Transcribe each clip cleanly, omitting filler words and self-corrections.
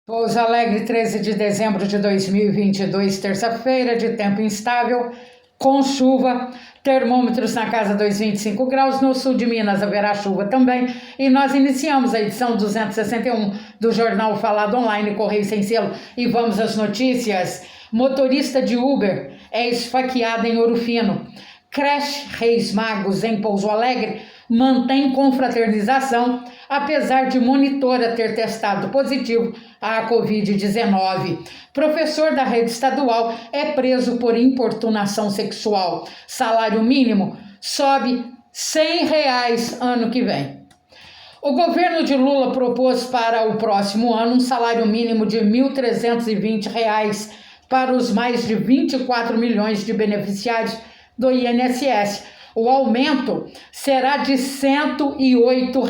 Pouso Alegre, 13 de dezembro de 2022, terça-feira, de tempo instável, com chuva, termômetros na casa dos 25 graus, no sul de Minas haverá chuva também, e nós iniciamos a edição 261 do Jornal Falado Online, Correio Sem Selo, e vamos às notícias. Motorista de Uber é esfaqueado em Ouro Fino. Creche Reis Magos, em Pouso Alegre, mantém confraternização, apesar de monitora ter testado positivo à Covid-19. Professor da rede estadual é preso por importunação sexual. Salário mínimo sobe R$ 100 ano que vem. O governo de Lula propôs para o próximo ano um salário mínimo de R$ 1.320 para os mais de 24 milhões de beneficiários do INSS. O aumento será de R$ 108,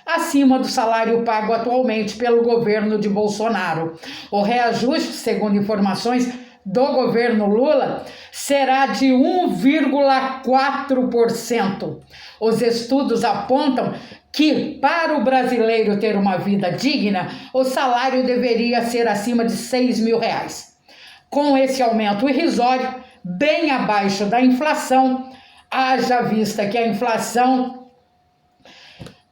acima do salário pago atualmente pelo governo de Bolsonaro. O reajuste, segundo informações do governo Lula, será de 1,4%. Os estudos apontam que, para o brasileiro ter uma vida digna, o salário deveria ser acima de R$ 6 mil. Com esse aumento irrisório, bem abaixo da inflação, haja vista que a inflação,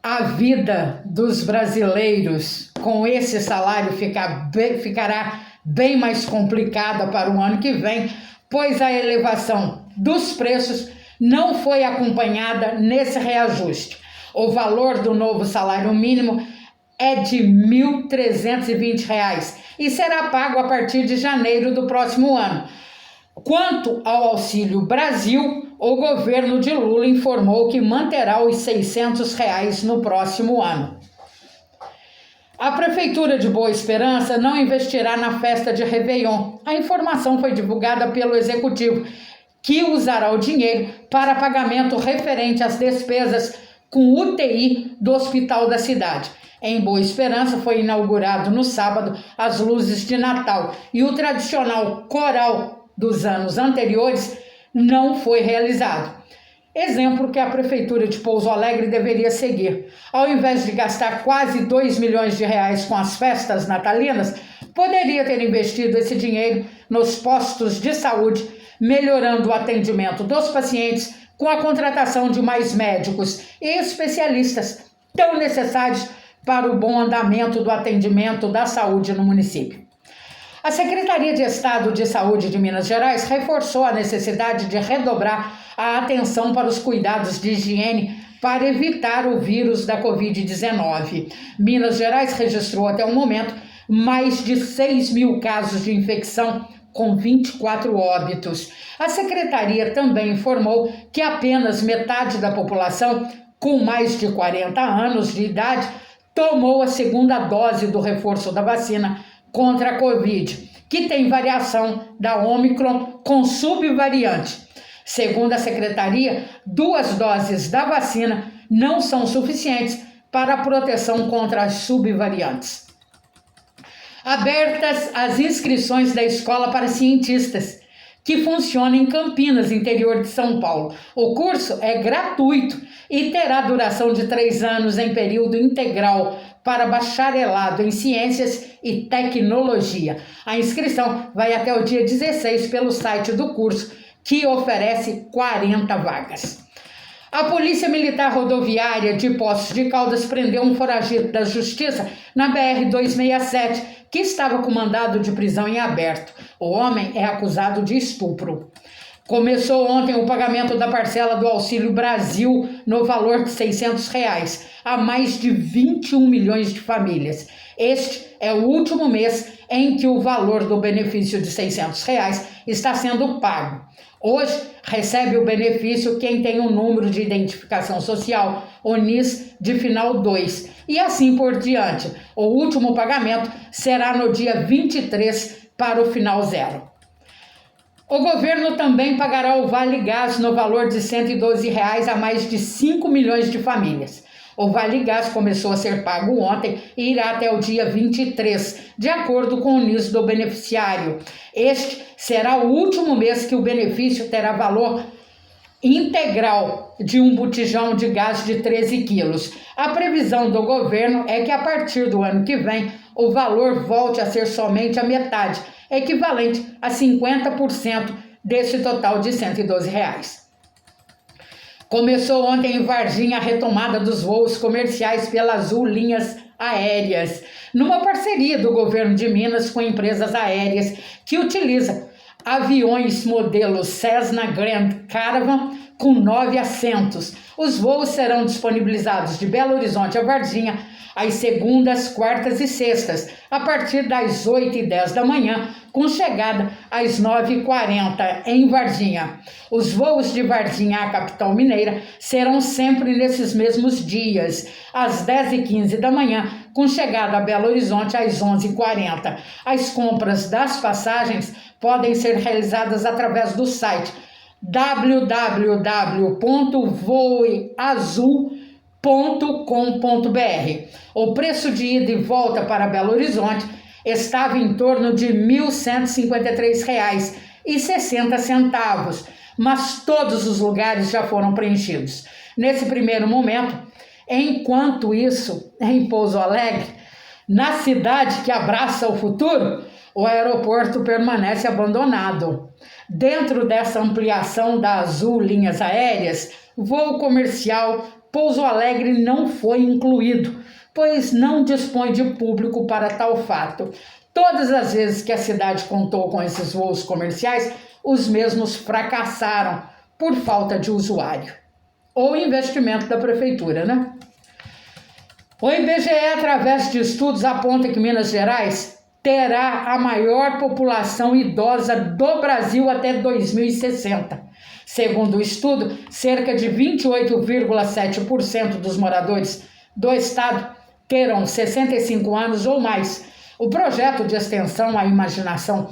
a vida dos brasileiros com esse salário ficará bem mais complicada para o ano que vem, pois a elevação dos preços não foi acompanhada nesse reajuste. O valor do novo salário mínimo é de R$ 1.320 e será pago a partir de janeiro do próximo ano. Quanto ao Auxílio Brasil, o governo de Lula informou que manterá os R$ 600 no próximo ano. A Prefeitura de Boa Esperança não investirá na festa de Réveillon. A informação foi divulgada pelo Executivo, que usará o dinheiro para pagamento referente às despesas com UTI do hospital da cidade. Em Boa Esperança foi inaugurado no sábado as luzes de Natal e o tradicional coral dos anos anteriores não foi realizado. Exemplo que a Prefeitura de Pouso Alegre deveria seguir. Ao invés de gastar quase R$ 2 milhões com as festas natalinas, poderia ter investido esse dinheiro nos postos de saúde, melhorando o atendimento dos pacientes com a contratação de mais médicos e especialistas tão necessários para o bom andamento do atendimento da saúde no município. A Secretaria de Estado de Saúde de Minas Gerais reforçou a necessidade de redobrar a atenção para os cuidados de higiene para evitar o vírus da Covid-19. Minas Gerais registrou até o momento mais de 6 mil casos de infecção, com 24 óbitos. A Secretaria também informou que apenas metade da população com mais de 40 anos de idade tomou a segunda dose do reforço da vacina contra a Covid, que tem variação da Ômicron com subvariante. Segundo a Secretaria, 2 doses da vacina não são suficientes para a proteção contra as subvariantes. Abertas as inscrições da Escola para Cientistas, que funciona em Campinas, interior de São Paulo. O curso é gratuito e terá duração de 3 anos em período integral para bacharelado em Ciências e Tecnologia. A inscrição vai até o dia 16 pelo site do curso, que oferece 40 vagas. A Polícia Militar Rodoviária de Poços de Caldas prendeu um foragido da Justiça na BR-267, que estava com mandado de prisão em aberto. O homem é acusado de estupro. Começou ontem o pagamento da parcela do Auxílio Brasil no valor de R$ 600 a mais de 21 milhões de famílias. Este é o último mês em que o valor do benefício de R$ 600 está sendo pago. Hoje, recebe o benefício quem tem o número de identificação social, o NIS, de final 2, e assim por diante. O último pagamento será no dia 23 para o final 0. O governo também pagará o Vale Gás no valor de R$ 112 a mais de 5 milhões de famílias. O Vale Gás começou a ser pago ontem e irá até o dia 23, de acordo com o NIS do beneficiário. Este será o último mês que o benefício terá valor integral de um botijão de gás de 13 quilos. A previsão do governo é que a partir do ano que vem o valor volte a ser somente a metade, equivalente a 50% desse total de R$ 112. Começou ontem em Varginha a retomada dos voos comerciais pela Azul Linhas Aéreas, numa parceria do governo de Minas com empresas aéreas que utilizam aviões modelo Cessna Grand Caravan com 9 assentos. Os voos serão disponibilizados de Belo Horizonte a Varginha às segundas, quartas e sextas, a partir das 8h10 da manhã, com chegada às 9h40 em Varginha. Os voos de Varginha à capital mineira serão sempre nesses mesmos dias, às 10h15 da manhã, com chegada a Belo Horizonte às 11h40. As compras das passagens podem ser realizadas através do site www.voeazul.com.br. O preço de ida e volta para Belo Horizonte estava em torno de R$ 1.153,60, mas todos os lugares já foram preenchidos. Nesse primeiro momento, enquanto isso, em Pouso Alegre, na cidade que abraça o futuro, o aeroporto permanece abandonado. Dentro dessa ampliação da Azul Linhas Aéreas, voo comercial Pouso Alegre não foi incluído, pois não dispõe de público para tal fato. Todas as vezes que a cidade contou com esses voos comerciais, os mesmos fracassaram por falta de usuário. Ou investimento da prefeitura, né? O IBGE, através de estudos, aponta que Minas Gerais terá a maior população idosa do Brasil até 2060. Segundo o estudo, cerca de 28,7% dos moradores do estado terão 65 anos ou mais. O projeto de extensão à imaginação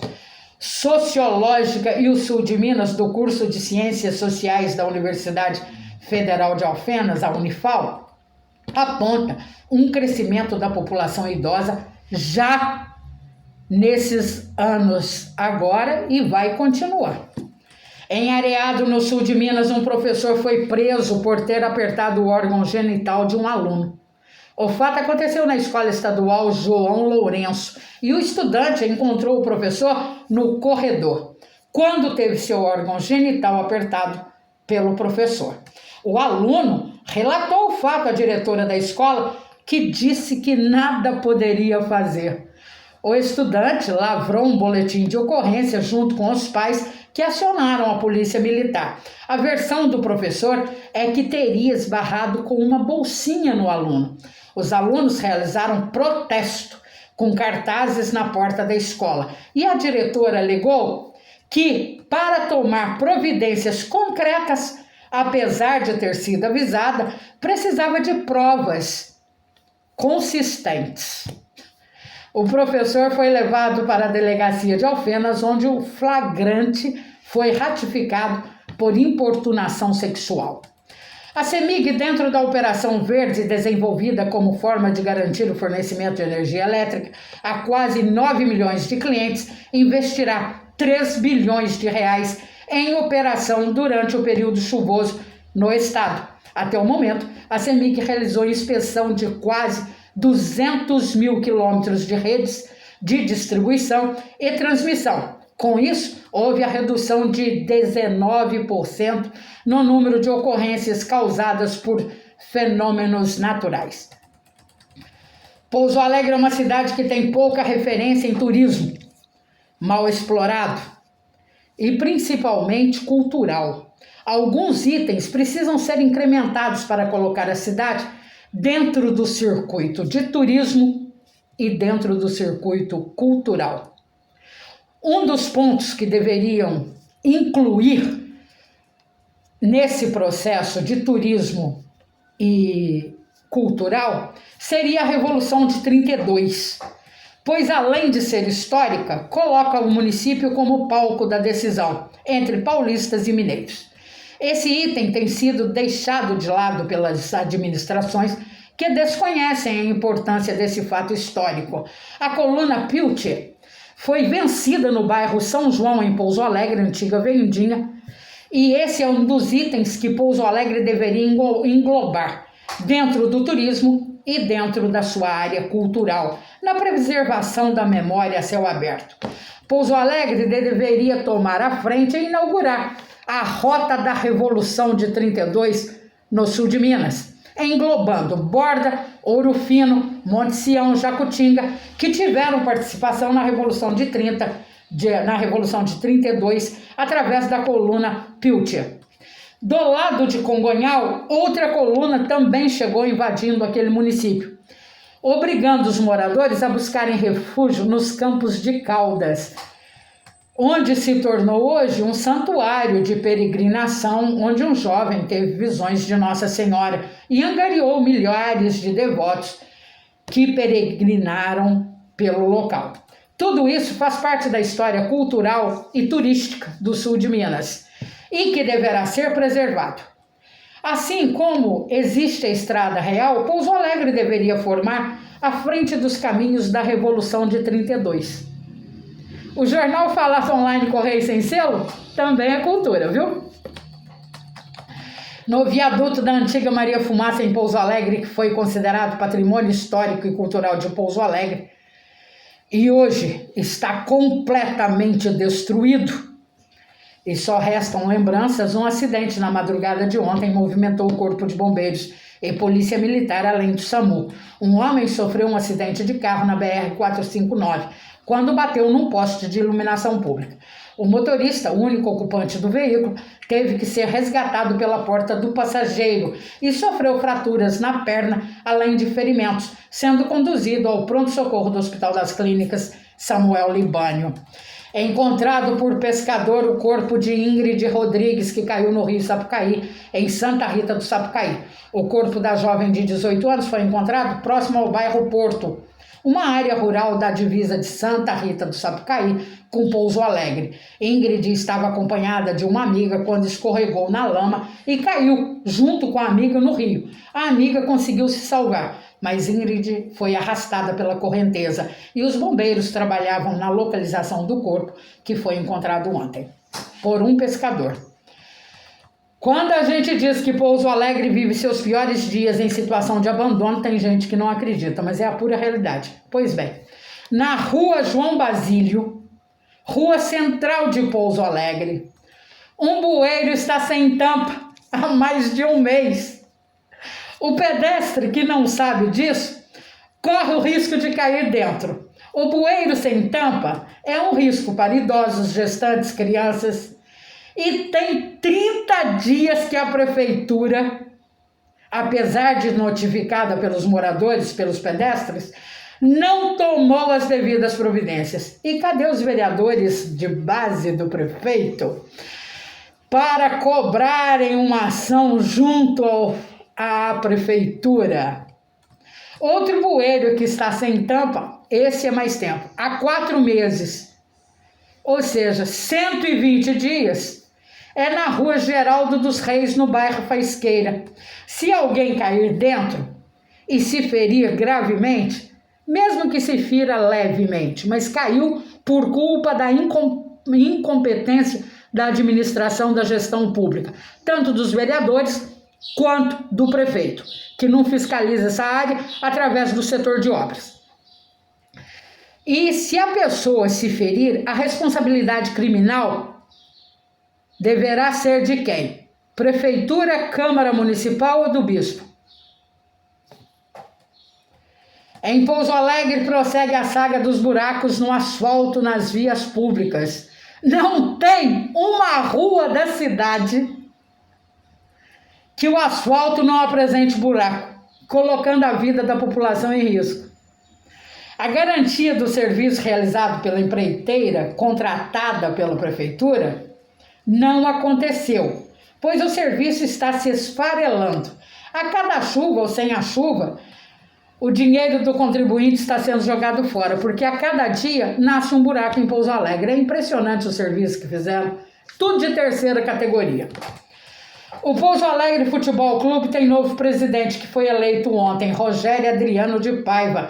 sociológica e o sul de Minas do curso de Ciências Sociais da Universidade Federal de Alfenas, a Unifal, aponta um crescimento da população idosa já nesses anos agora e vai continuar. Em Areado, no sul de Minas, um professor foi preso por ter apertado o órgão genital de um aluno. O fato aconteceu na Escola Estadual João Lourenço e o estudante encontrou o professor no corredor, quando teve seu órgão genital apertado pelo professor. O aluno relatou o fato à diretora da escola, que disse que nada poderia fazer. O estudante lavrou um boletim de ocorrência junto com os pais que acionaram a polícia militar. A versão do professor é que teria esbarrado com uma bolsinha no aluno. Os alunos realizaram protesto com cartazes na porta da escola e a diretora alegou que, para tomar providências concretas, apesar de ter sido avisada, precisava de provas consistentes. O professor foi levado para a delegacia de Alfenas, onde o flagrante foi ratificado por importunação sexual. A CEMIG, dentro da Operação Verde, desenvolvida como forma de garantir o fornecimento de energia elétrica a quase 9 milhões de clientes, investirá 3 bilhões de reais em operação durante o período chuvoso no estado. Até o momento, a CEMIG realizou inspeção de quase 200 mil quilômetros de redes de distribuição e transmissão. Com isso, houve a redução de 19% no número de ocorrências causadas por fenômenos naturais. Pouso Alegre é uma cidade que tem pouca referência em turismo, mal explorado e principalmente cultural. Alguns itens precisam ser incrementados para colocar a cidade dentro do circuito de turismo e dentro do circuito cultural. Um dos pontos que deveriam incluir nesse processo de turismo e cultural seria a Revolução de 32, pois além de ser histórica, coloca o município como palco da decisão entre paulistas e mineiros. Esse item tem sido deixado de lado pelas administrações que desconhecem a importância desse fato histórico. A coluna Pilcher foi vencida no bairro São João, em Pouso Alegre, antiga Vendinha, e esse é um dos itens que Pouso Alegre deveria englobar dentro do turismo e dentro da sua área cultural, na preservação da memória a céu aberto. Pouso Alegre deveria tomar a frente e inaugurar a Rota da Revolução de 32 no sul de Minas, englobando Borda, Ouro Fino, Monte Sião, Jacutinga, que tiveram participação na Revolução de 32, através da coluna Pilcher. Do lado de Congonhal, outra coluna também chegou invadindo aquele município, obrigando os moradores a buscarem refúgio nos Campos de Caldas, onde se tornou hoje um santuário de peregrinação, onde um jovem teve visões de Nossa Senhora e angariou milhares de devotos que peregrinaram pelo local. Tudo isso faz parte da história cultural e turística do sul de Minas e que deverá ser preservado. Assim como existe a Estrada Real, Pouso Alegre deveria formar a frente dos caminhos da Revolução de 32. O jornal Falácia Online Correio Sem Selo também é cultura, viu? No viaduto da antiga Maria Fumaça em Pouso Alegre, que foi considerado patrimônio histórico e cultural de Pouso Alegre, e hoje está completamente destruído, e só restam lembranças, um acidente na madrugada de ontem movimentou o Corpo de Bombeiros e Polícia Militar, além do SAMU. Um homem sofreu um acidente de carro na BR-459, quando bateu num poste de iluminação pública. O motorista, o único ocupante do veículo, teve que ser resgatado pela porta do passageiro e sofreu fraturas na perna, além de ferimentos, sendo conduzido ao pronto-socorro do Hospital das Clínicas Samuel Libânio. Encontrado por pescador o corpo de Ingrid Rodrigues, que caiu no rio Sapucaí, em Santa Rita do Sapucaí. O corpo da jovem de 18 anos foi encontrado próximo ao bairro Porto, uma área rural da divisa de Santa Rita do Sapucaí com Pouso Alegre. Ingrid estava acompanhada de uma amiga quando escorregou na lama e caiu junto com a amiga no rio. A amiga conseguiu se salvar, mas Ingrid foi arrastada pela correnteza e os bombeiros trabalhavam na localização do corpo, que foi encontrado ontem por um pescador. Quando a gente diz que Pouso Alegre vive seus piores dias em situação de abandono, tem gente que não acredita, mas é a pura realidade. Pois bem, na rua João Basílio, rua central de Pouso Alegre, um bueiro está sem tampa há mais de um mês. O pedestre que não sabe disso corre o risco de cair dentro. O bueiro sem tampa é um risco para idosos, gestantes, crianças. E tem 30 dias que a prefeitura, apesar de notificada pelos moradores, pelos pedestres, não tomou as devidas providências. E cadê os vereadores de base do prefeito para cobrarem uma ação junto à prefeitura? Outro bueiro que está sem tampa, esse é mais tempo, há 4 meses, ou seja, 120 dias, é na rua Geraldo dos Reis, no bairro Faisqueira. Se alguém cair dentro e se ferir gravemente, mesmo que se fira levemente, mas caiu por culpa da incompetência da administração da gestão pública, tanto dos vereadores quanto do prefeito, que não fiscaliza essa área através do setor de obras. E se a pessoa se ferir, a responsabilidade criminal deverá ser de quem? Prefeitura, Câmara Municipal ou do Bispo? Em Pouso Alegre prossegue a saga dos buracos no asfalto nas vias públicas. Não tem uma rua da cidade que o asfalto não apresente buraco, colocando a vida da população em risco. A garantia do serviço realizado pela empreiteira, contratada pela prefeitura, não aconteceu, pois o serviço está se esfarelando. A cada chuva ou sem a chuva, o dinheiro do contribuinte está sendo jogado fora, porque a cada dia nasce um buraco em Pouso Alegre. É impressionante o serviço que fizeram, tudo de terceira categoria. O Pouso Alegre Futebol Clube tem novo presidente que foi eleito ontem, Rogério Adriano de Paiva,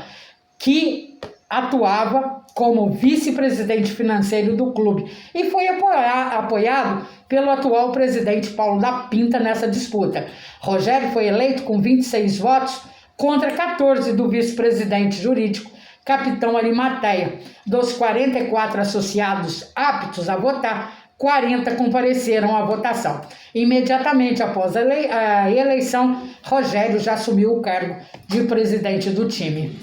que atuava como vice-presidente financeiro do clube e foi apoiado pelo atual presidente Paulo da Pinta nessa disputa. Rogério foi eleito com 26 votos contra 14 do vice-presidente jurídico, capitão Arimateia. Dos 44 associados aptos a votar, 40 compareceram à votação. Imediatamente após a eleição, Rogério já assumiu o cargo de presidente do time.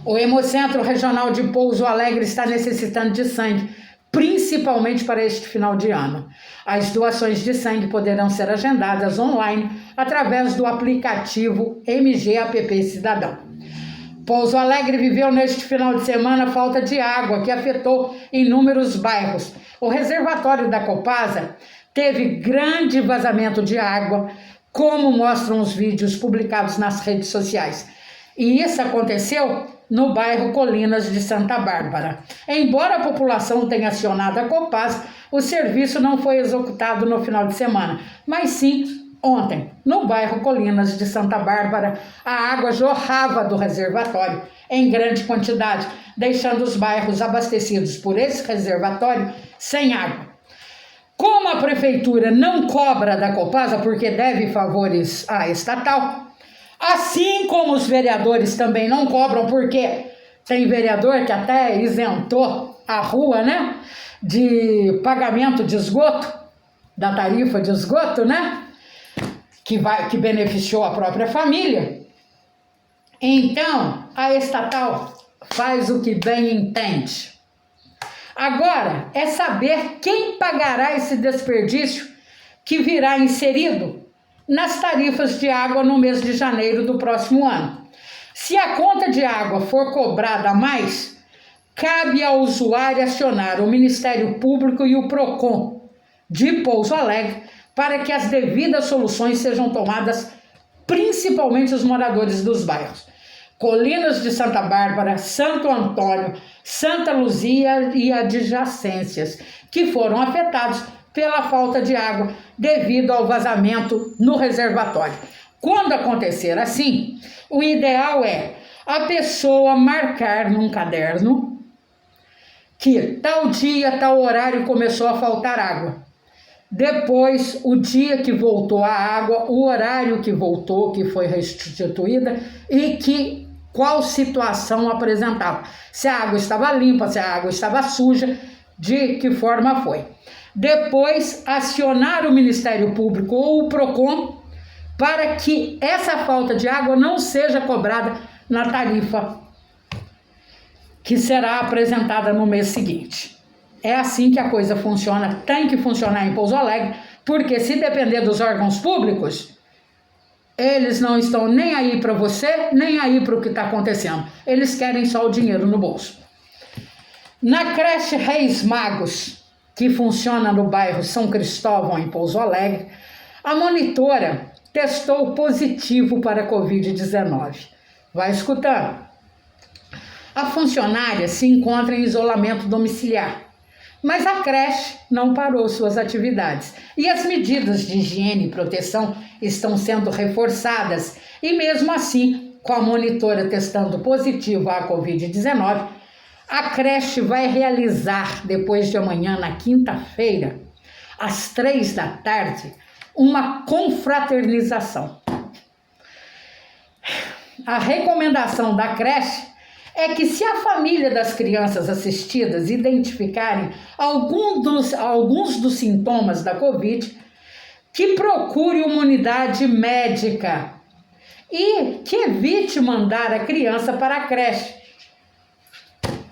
O Hemocentro Regional de Pouso Alegre está necessitando de sangue, principalmente para este final de ano. As doações de sangue poderão ser agendadas online através do aplicativo MGAPP Cidadão. Pouso Alegre viveu neste final de semana a falta de água que afetou inúmeros bairros. O reservatório da Copasa teve grande vazamento de água, como mostram os vídeos publicados nas redes sociais. E isso aconteceu no bairro Colinas de Santa Bárbara. Embora a população tenha acionado a Copasa, o serviço não foi executado no final de semana, mas sim ontem, no bairro Colinas de Santa Bárbara, a água jorrava do reservatório em grande quantidade, deixando os bairros abastecidos por esse reservatório sem água. Como a prefeitura não cobra da Copasa porque deve favores à estatal, assim como os vereadores também não cobram porque tem vereador que até isentou a rua, né, de pagamento de esgoto, da tarifa de esgoto, né, que beneficiou a própria família. Então, a estatal faz o que bem entende. Agora, é saber quem pagará esse desperdício que virá inserido nas tarifas de água no mês de janeiro do próximo ano. Se a conta de água for cobrada a mais, cabe ao usuário acionar o Ministério Público e o PROCON de Pouso Alegre para que as devidas soluções sejam tomadas, principalmente os moradores dos bairros Colinas de Santa Bárbara, Santo Antônio, Santa Luzia e adjacências, que foram afetados pela falta de água devido ao vazamento no reservatório. Quando acontecer assim, o ideal é a pessoa marcar num caderno que tal dia, tal horário começou a faltar água. Depois, o dia que voltou a água, o horário que voltou, que foi restituída e qual situação apresentava. Se a água estava limpa, se a água estava suja, de que forma foi. Depois, acionar o Ministério Público ou o PROCON para que essa falta de água não seja cobrada na tarifa que será apresentada no mês seguinte. É assim que a coisa funciona, tem que funcionar em Pouso Alegre, porque se depender dos órgãos públicos, eles não estão nem aí para você, nem aí para o que está acontecendo. Eles querem só o dinheiro no bolso. Na creche Reis Magos, que funciona no bairro São Cristóvão, em Pouso Alegre, a monitora testou positivo para a Covid-19. Vai escutando. A funcionária se encontra em isolamento domiciliar, mas a creche não parou suas atividades e as medidas de higiene e proteção estão sendo reforçadas e mesmo assim, com a monitora testando positivo à Covid-19, a creche vai realizar depois de amanhã, na quinta-feira, às 3 da tarde, uma confraternização. A recomendação da creche é que se a família das crianças assistidas identificarem alguns dos sintomas da Covid, que procure uma unidade médica e que evite mandar a criança para a creche.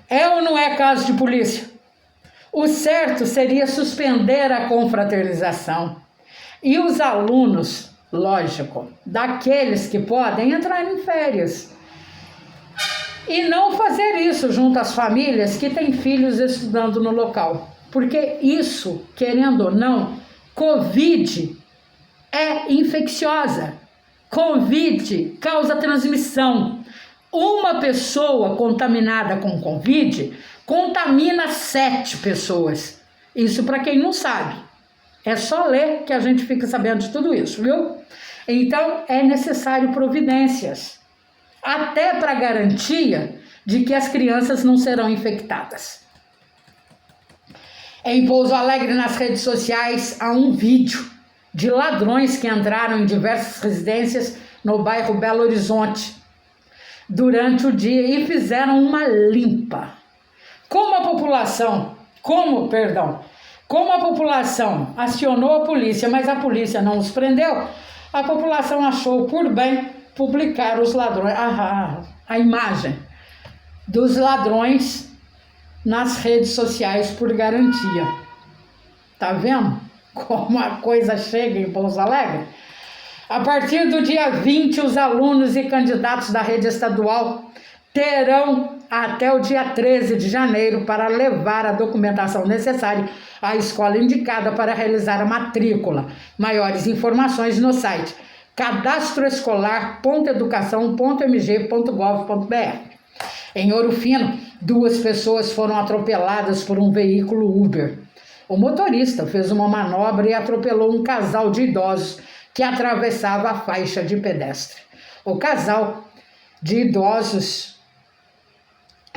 É ou não é caso de polícia? O certo seria suspender a confraternização e os alunos, lógico, daqueles que podem entrar em férias. E não fazer isso junto às famílias que têm filhos estudando no local. Porque isso, querendo ou não, Covid é infecciosa. Covid causa transmissão. Uma pessoa contaminada com Covid contamina 7 pessoas. Isso para quem não sabe. É só ler que a gente fica sabendo de tudo isso, viu? Então, é necessário providências. Até para garantia de que as crianças não serão infectadas. Em Pouso Alegre, nas redes sociais, há um vídeo de ladrões que entraram em diversas residências no bairro Belo Horizonte, durante o dia e fizeram uma limpa. Como a população acionou a polícia, mas a polícia não os prendeu, a população achou por bem publicar os ladrões, a imagem dos ladrões nas redes sociais por garantia. Tá vendo como a coisa chega em Pouso Alegre? A partir do dia 20, os alunos e candidatos da rede estadual terão até o dia 13 de janeiro para levar a documentação necessária à escola indicada para realizar a matrícula. Maiores informações no site cadastroescolar.educação.mg.gov.br. Em Ouro Fino, 2 pessoas foram atropeladas por um veículo Uber. O motorista fez uma manobra e atropelou um casal de idosos que atravessava a faixa de pedestre. O casal de idosos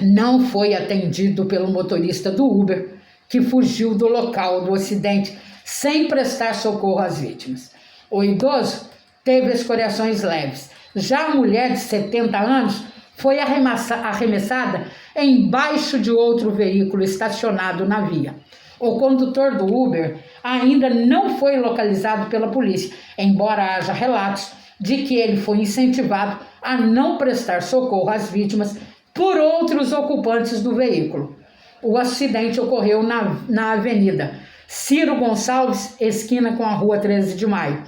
não foi atendido pelo motorista do Uber, que fugiu do local do acidente sem prestar socorro às vítimas. O idoso teve escoriações leves. Já a mulher de 70 anos foi arremessada embaixo de outro veículo estacionado na via. O condutor do Uber ainda não foi localizado pela polícia, embora haja relatos de que ele foi incentivado a não prestar socorro às vítimas por outros ocupantes do veículo. O acidente ocorreu na Avenida Ciro Gonçalves, esquina com a Rua 13 de Maio.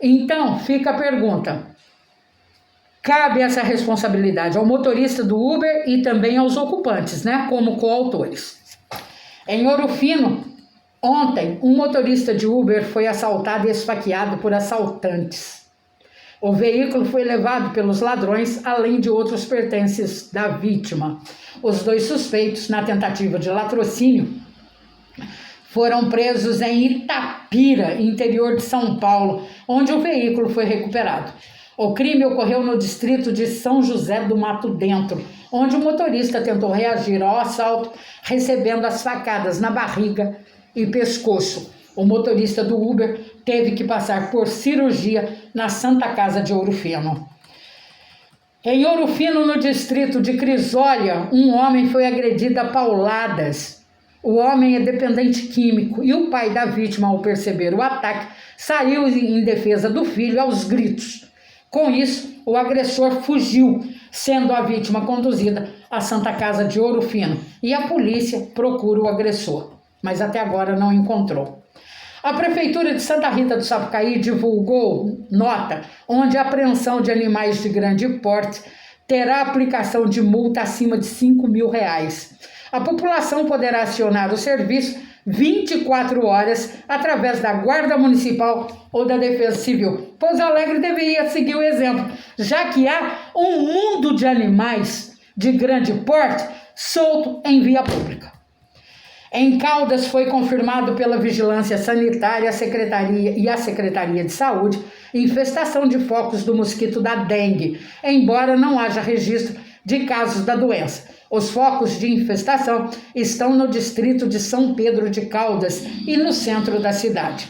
Então, fica a pergunta: cabe essa responsabilidade ao motorista do Uber e também aos ocupantes, como coautores. Em Ouro Fino, ontem, um motorista de Uber foi assaltado e esfaqueado por assaltantes. O veículo foi levado pelos ladrões, além de outros pertences da vítima. Os 2 suspeitos, na tentativa de latrocínio, foram presos em Itapira, interior de São Paulo, onde o veículo foi recuperado. O crime ocorreu no distrito de São José do Mato Dentro, onde o motorista tentou reagir ao assalto, recebendo as facadas na barriga e pescoço. O motorista do Uber teve que passar por cirurgia na Santa Casa de Ouro Fino. Em Ouro Fino, no distrito de Crisólia, um homem foi agredido a pauladas. O homem é dependente químico e o pai da vítima, ao perceber o ataque, saiu em defesa do filho aos gritos. Com isso, o agressor fugiu, sendo a vítima conduzida à Santa Casa de Ouro Fino, e a polícia procura o agressor, mas até agora não encontrou. A Prefeitura de Santa Rita do Sapucaí divulgou nota onde a apreensão de animais de grande porte terá aplicação de multa acima de R$5.000. A população poderá acionar o serviço 24 horas através da Guarda Municipal ou da Defesa Civil. Pouso Alegre deveria seguir o exemplo, já que há um mundo de animais de grande porte solto em via pública. Em Caldas, foi confirmado pela Vigilância Sanitária a Secretaria de Saúde infestação de focos do mosquito da dengue, embora não haja registro de casos da doença. Os focos de infestação estão no distrito de São Pedro de Caldas e no centro da cidade.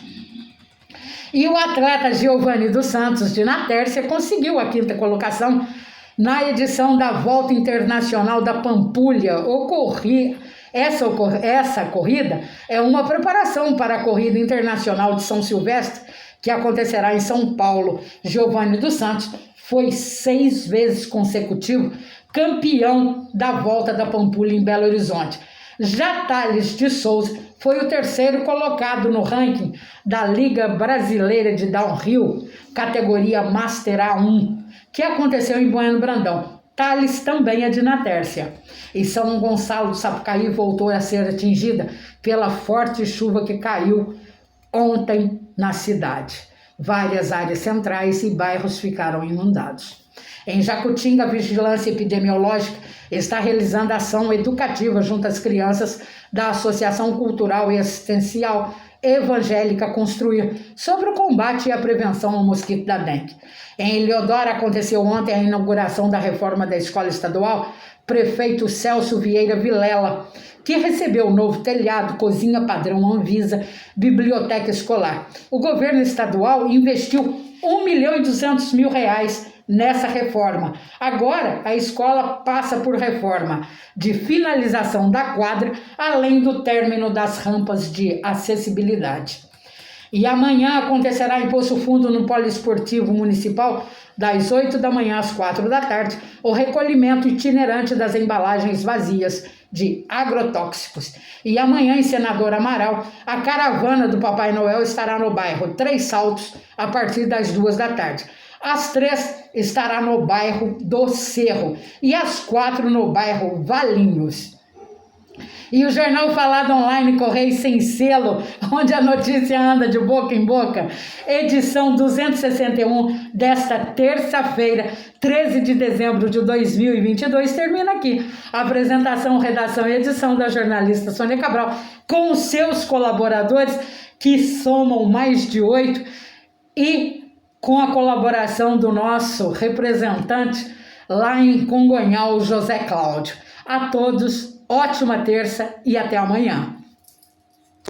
E o atleta Giovanni dos Santos, de Natércia, conseguiu a 5ª colocação na edição da Volta Internacional da Pampulha. Essa corrida é uma preparação para a Corrida Internacional de São Silvestre, que acontecerá em São Paulo. Giovanni dos Santos foi 6 vezes consecutivo campeão da Volta da Pampulha em Belo Horizonte. Já Thales de Souza foi o 3º colocado no ranking da Liga Brasileira de Downhill, categoria Master A1, que aconteceu em Bueno Brandão. Thales também é de Natércia. E São Gonçalo do Sapucaí voltou a ser atingida pela forte chuva que caiu ontem na cidade. Várias áreas centrais e bairros ficaram inundados. Em Jacutinga, a Vigilância Epidemiológica está realizando ação educativa junto às crianças da Associação Cultural e Assistencial Evangélica Construir sobre o combate e a prevenção ao mosquito da dengue. Em Eliodoro aconteceu ontem a inauguração da reforma da escola estadual Prefeito Celso Vieira Vilela, que recebeu o novo telhado, cozinha padrão Anvisa, biblioteca escolar. O governo estadual investiu R$ 1.200.000 nessa reforma. Agora, a escola passa por reforma de finalização da quadra, além do término das rampas de acessibilidade. E amanhã acontecerá em Poço Fundo, no Poliesportivo Municipal, das 8 da manhã às 4 da tarde, o recolhimento itinerante das embalagens vazias de agrotóxicos. E amanhã, em Senador Amaral, a caravana do Papai Noel estará no bairro Três Saltos a partir das 2 da tarde. Às 3 estará no bairro do Cerro e às 4 no bairro Valinhos. E o Jornal Falado Online Correio Sem Selo, onde a notícia anda de boca em boca, edição 261 desta terça-feira, 13 de dezembro de 2022, termina aqui. A apresentação, redação e edição da jornalista Sônia Cabral, com os seus colaboradores, que somam mais de 8, e com a colaboração do nosso representante lá em Congonhal, José Cláudio. A todos, ótima terça e até amanhã.